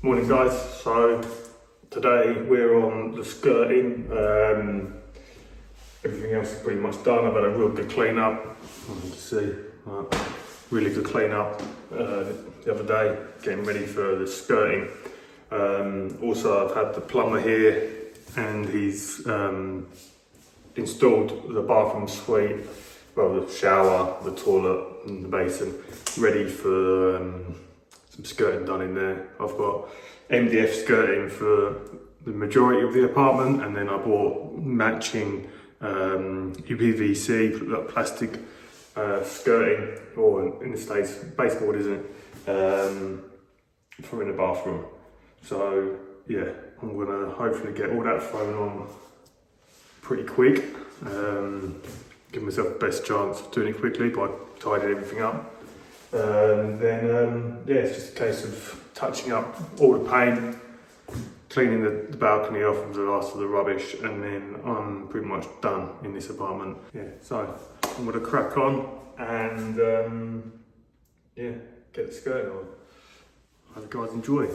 Morning guys, so today we're on the skirting. Everything else is pretty much done. I've had a real good clean up. You can see, really good clean up the other day, getting ready for the skirting. Also I've had the plumber here and he's installed the bathroom suite, well the shower, the toilet and the basin, ready for some skirting done in there. I've got MDF skirting for the majority of the apartment, and then I bought matching UPVC plastic skirting, or in the States, baseboard, isn't it? For in the bathroom. So yeah, I'm gonna hopefully get all that thrown on pretty quick. Give myself the best chance of doing it quickly by tidying everything up. Then it's just a case of touching up all the paint, cleaning the balcony off of the last of the rubbish, and then I'm pretty much done in this apartment. Yeah, so I'm gonna crack on and get the skirt on. Hope you guys enjoy.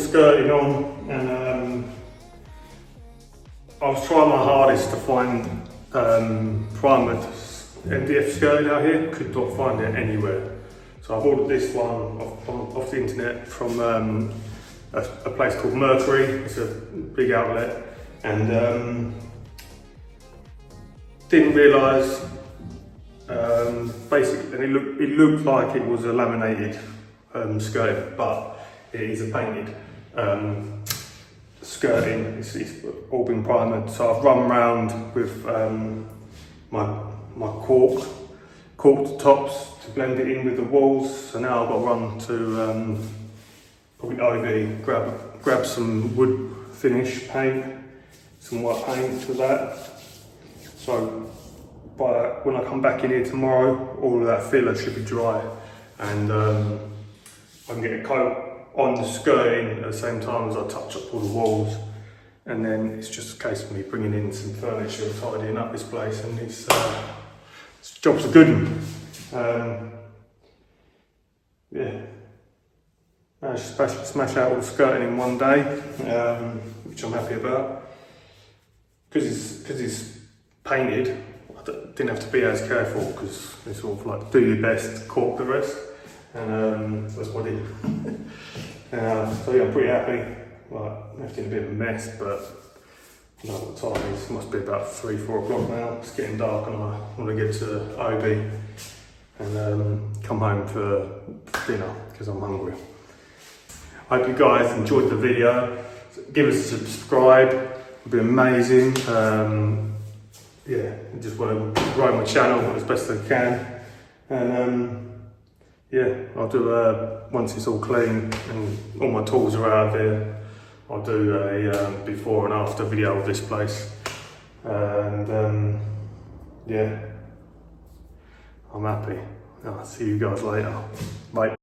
skirting on, and I was trying my hardest to find primed MDF skirting out here. Could not find it anywhere. So I've ordered this one off the internet from a place called Mercury. It's a big outlet, and didn't realise basically, and it looked like it was a laminated skirting, but it is a painted skirting. It's all been primed. So I've run round with my corked tops to blend it in with the walls. So now I've got to run to probably OB, grab some wood finish paint, some white paint for that. So when I come back in here tomorrow, all of that filler should be dry, and I can get a coat on the skirting at the same time as I touch up all the walls. And then it's just a case of me bringing in some furniture and tidying up this place, and this job's a good one. Yeah, I just smash out all the skirting in one day, which I'm happy about. Because it's painted, I didn't have to be as careful, because it's sort of like do your best, cork the rest, and that's what I did. So yeah, I'm pretty happy. Like, left in a bit of a mess, but I don't know what the time is. It must be about 3-4 o'clock now. It's getting dark, and I want to get to OB and come home for dinner because I'm hungry. I hope you guys enjoyed the video. Give us a subscribe, it'd be amazing. Yeah, I just want to grow my channel as best I can, and yeah, I'll do once it's all clean and all my tools are out there, I'll do a before and after video of this place, and yeah, I'm happy. I'll see you guys later. Bye.